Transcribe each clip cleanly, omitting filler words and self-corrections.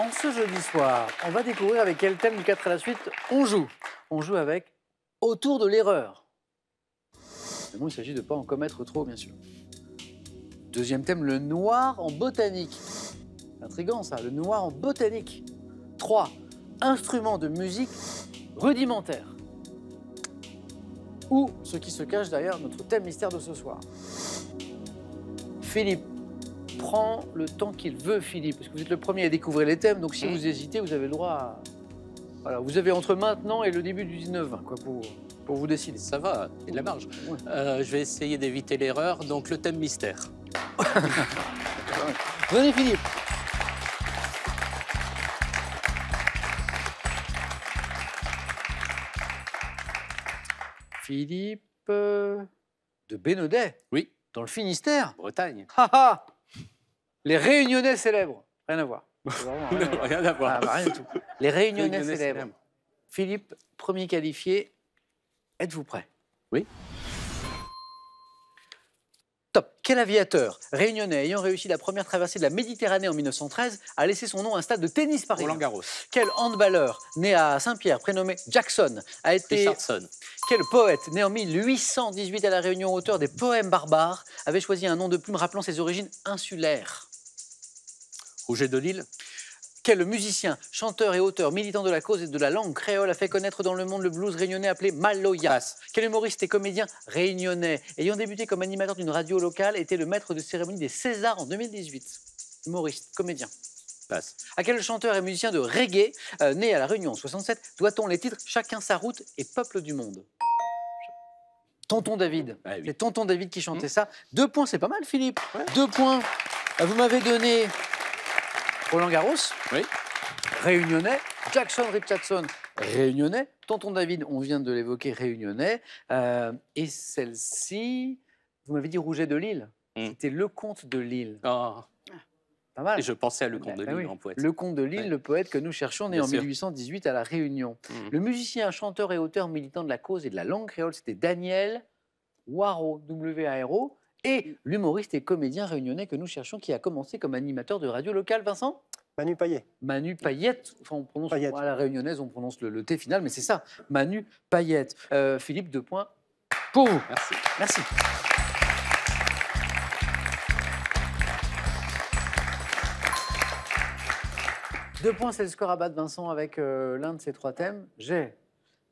En ce jeudi soir, on va découvrir avec quel thème du 4 à la suite on joue. On joue avec Autour de l'erreur. Mais bon, il s'agit de ne pas en commettre trop, bien sûr. Deuxième thème, le noir en botanique. C'est intriguant ça, le noir en botanique. 3. Instruments de musique rudimentaires. Ou ce qui se cache derrière notre thème mystère de ce soir. Philippe prend le temps qu'il veut, Philippe, parce que vous êtes le premier à découvrir les thèmes, donc si vous hésitez, vous avez le droit à... Voilà, vous avez entre maintenant et le début du 19-20 quoi, pour vous décider. Ça va, il y a de la marge. Ouais. Je vais essayer d'éviter l'erreur, donc le thème mystère. Venez, Philippe. Philippe de Bénodet. Oui, Dans le Finistère. Bretagne. Ha ha. Les Réunionnais célèbres. Rien à voir. Vraiment rien à voir. Rien à voir. Ah, bah, rien du tout. Les Réunionnais Réunionnais célèbres. célèbres. Philippe, premier qualifié. Êtes-vous prêt? Oui. Top. Quel aviateur réunionnais ayant réussi la première traversée de la Méditerranée en 1913 a laissé son nom à un stade de tennis parisien? Roland Garros. Quel handballeur né à Saint-Pierre, prénommé Jackson, a été... Richardson. Quel poète né en 1818 à La Réunion, auteur des poèmes barbares, avait choisi un nom de plume rappelant ses origines insulaires? Rouget de Lille. Quel musicien, chanteur et auteur militant de la cause et de la langue créole a fait connaître dans le monde le blues réunionnais appelé Maloya? Quel humoriste et comédien réunionnais ayant débuté comme animateur d'une radio locale était le maître de cérémonie des Césars en 2018? Humoriste, comédien. Passe. À quel chanteur et musicien de reggae, né à La Réunion en 67, doit-on les titres Chacun sa route et Peuple du monde? Tonton David. Ah oui. C'est Tonton David qui chantait ça. 2 points, c'est pas mal, Philippe. Ouais. 2 points. Vous m'avez donné Roland Garros, Oui. réunionnais. Jackson Richardson, réunionnais. Tonton David, on vient de l'évoquer, réunionnais. Et celle-ci, vous m'avez dit Rouget de Lille. C'était Lecomte de Lille. Oh. Pas mal. Et je pensais à Lecomte de Bah Lille oui. en poète. Lecomte de Lille, Ouais. le poète que nous cherchons, né Bien en sûr. 1818 à La Réunion. Le musicien, chanteur et auteur militant de la cause et de la langue créole, c'était Daniel Waro, W-A-R-O. Et l'humoriste et comédien réunionnais que nous cherchons, qui a commencé comme animateur de radio locale, Vincent? Manu Payet. Manu Payette. Enfin, on prononce Payette. à la réunionnaise, on prononce le T final, mais c'est ça. Manu Payette. Philippe, 2 points pour vous. Merci. Merci. Deux points, c'est le score à battre, Vincent, avec l'un de ces 3 thèmes. J'ai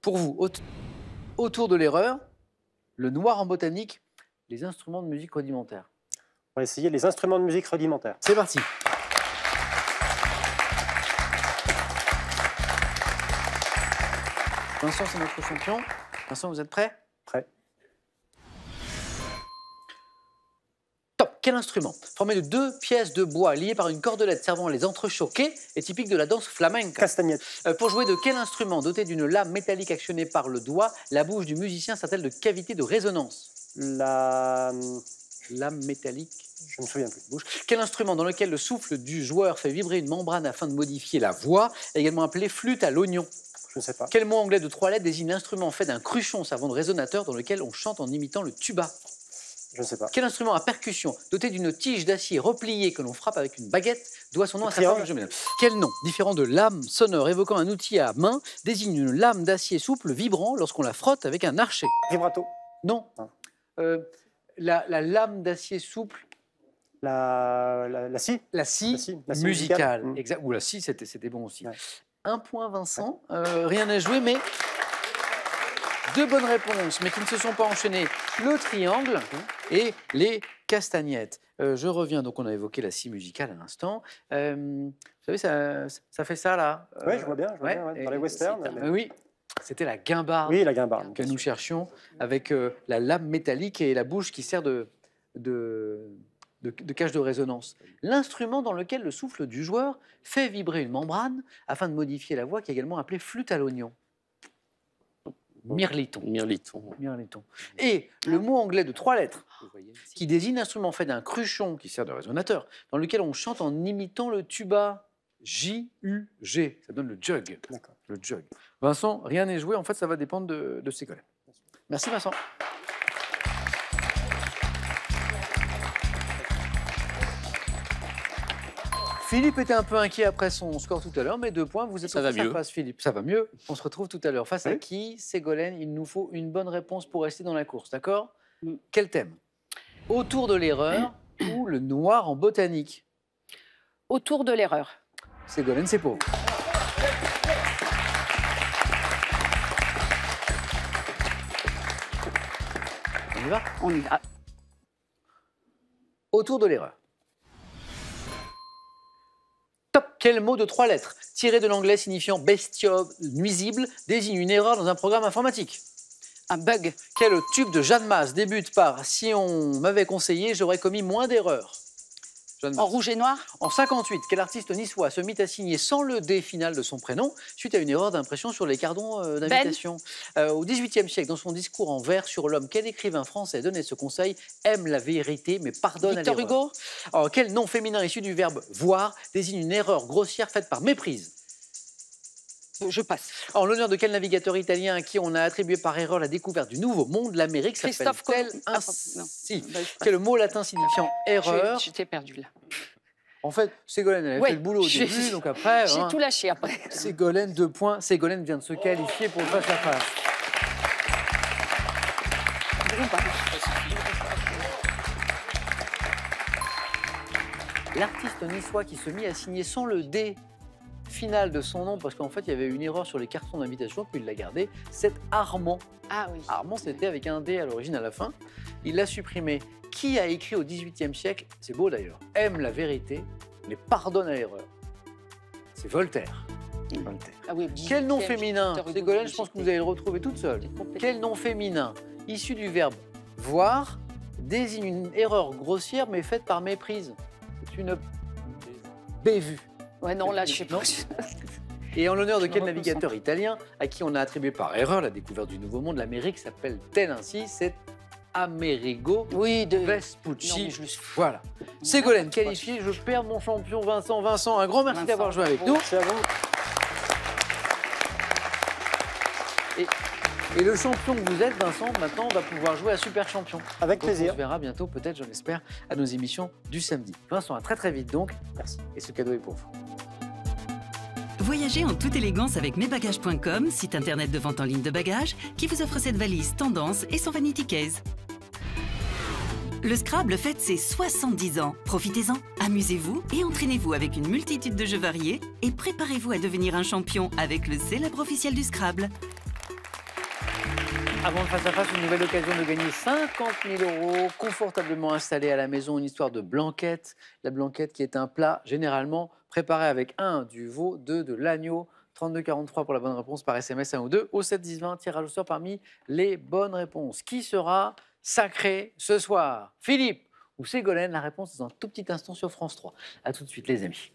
pour vous, autour de l'erreur, le noir en botanique, les instruments de musique rudimentaires. On va essayer les instruments de musique rudimentaires. C'est parti. Vincent, c'est notre champion. Vincent, vous êtes prêt? Prêt. Top. Quel instrument, formé de 2 pièces de bois liées par une cordelette servant à les entrechoquer, est typique de la danse flamenca? Castagnette. Pour jouer de quel instrument doté d'une lame métallique actionnée par le doigt, la bouche du musicien sert-elle de cavité de résonance? La... Lame métallique. Je ne me souviens plus. Bouche. Quel instrument dans lequel le souffle du joueur fait vibrer une membrane afin de modifier la voix, également appelé flûte à l'oignon? Je ne sais pas. Quel mot anglais de 3 lettres désigne l'instrument fait d'un cruchon servant de résonateur dans lequel on chante en imitant le tuba? Je ne sais pas. Quel instrument à percussion doté d'une tige d'acier repliée que l'on frappe avec une baguette doit son nom à sa triangle. forme géométrique? Quel nom, différent de lame sonore évoquant un outil à main, désigne une lame d'acier souple vibrant lorsqu'on la frotte avec un archet? Vibrato. Non. Ah. La lame d'acier souple, La scie. la scie, La scie musicale. musicale. Exact. Ou la scie, c'était bon aussi. Ouais. 1 point Vincent, rien à jouer, mais 2 bonnes réponses, mais qui ne se sont pas enchaînées. Le triangle et les castagnettes. Je reviens, donc on a évoqué la scie musicale à l'instant. Vous savez, ça fait ça là. Oui, je vois bien, ouais, dans les westerns. mais- Oui, c'était la guimbarde Oui, la guimbarde. que nous cherchions, avec la lame métallique et la bouche qui sert de cage de résonance. L'instrument dans lequel le souffle du joueur fait vibrer une membrane afin de modifier la voix, qui est également appelée flûte à l'oignon. Mirliton. Mirliton. Mirliton. Et le mot anglais de 3 lettres Vous voyez ici. qui désigne l'instrument fait d'un cruchon qui sert de résonateur, dans lequel on chante en imitant le tuba. J-U-G. Ça donne le jug. D'accord. Le jug. Vincent, rien n'est joué. En fait, ça va dépendre de ses collègues. Merci Vincent. Philippe était un peu inquiet après son score tout à l'heure, mais 2 points, vous êtes Ça va mieux. face, Philippe. Ça va mieux. On se retrouve tout à l'heure. Face à qui? Ségolène, il nous faut une bonne réponse pour rester dans la course, d'accord? Quel thème? Autour de l'erreur ou le noir en botanique? Autour de l'erreur. Ségolène, c'est pour vous. On y va? On y va. Autour de l'erreur. Top. Quel mot de 3 lettres, tiré de l'anglais signifiant bestiole, nuisible, désigne une erreur dans un programme informatique? Un bug. Quel tube de Jeanne Masse débute par « Si on m'avait conseillé, j'aurais commis moins d'erreurs » En rouge et noir. En 58, quel artiste niçois se mit à signer sans le D final de son prénom suite à une erreur d'impression sur les cardons d'invitation? Au XVIIIe siècle, dans son discours en vers sur l'homme, quel écrivain français donnait ce conseil? Aime la vérité, mais pardonne à l'erreur. Victor Hugo. Alors, quel nom féminin issu du verbe voir désigne une erreur grossière faite par méprise? Je passe. En l'honneur de quel navigateur italien à qui on a attribué par erreur la découverte du nouveau monde, l'Amérique s'appelle-t-elle ainsi? Quel mot latin signifiant erreur? J'étais perdue là. En fait, Ségolène, elle a fait le boulot au début, donc après... J'ai tout lâché après. Ségolène, 2 points. Ségolène vient de se qualifier pour le face-à-face. L'artiste niçois qui se mit à signer sans le D final de son nom, parce qu'en fait, il y avait une erreur sur les cartons d'invitation, puis il l'a gardé, c'est Armand. Ah oui. Armand, c'était avec un D à l'origine, à la fin. Il l'a supprimé. Qui a écrit au XVIIIe siècle, c'est beau d'ailleurs, aime la vérité, mais pardonne à l'erreur? C'est Voltaire. Voltaire. Ah oui, Quel nom féminin? Ségolène, je pense que vous allez le retrouver toute seule. Quel nom féminin, issu du verbe voir, désigne une erreur grossière, mais faite par méprise? C'est une bévue. Ouais, non, là, je sais pas. Et en l'honneur de quel navigateur italien à qui on a attribué par erreur la découverte du Nouveau Monde, l'Amérique s'appelle-t-elle ainsi? C'est Amerigo Vespucci. Non, voilà. Ségolène qualifiée, je perds mon champion Vincent. Vincent, un grand merci d'avoir joué avec nous. Merci à vous. Et le champion que vous êtes, Vincent, maintenant, va pouvoir jouer à Super Champion. Avec donc, plaisir. On se verra bientôt, peut-être, je l'espère, à nos émissions du samedi. Vincent, à très très vite donc. Merci. Et ce cadeau est pour vous. Voyagez en toute élégance avec mesbagages.com, site internet de vente en ligne de bagages, qui vous offre cette valise tendance et son vanity case. Le Scrabble fête ses 70 ans. Profitez-en, amusez-vous et entraînez-vous avec une multitude de jeux variés et préparez-vous à devenir un champion avec le célèbre officiel du Scrabble. Avant le face-à-face, une nouvelle occasion de gagner 50 000 € confortablement installé à la maison. Une histoire de blanquette. La blanquette qui est un plat généralement préparé avec 1 du veau, 2 de l'agneau. 32-43 pour la bonne réponse par SMS 1 ou 2. Au 7-10-20, tirage au sort parmi les bonnes réponses. Qui sera sacré ce soir? Philippe ou Ségolène? La réponse est dans un tout petit instant sur France 3. A tout de suite les amis.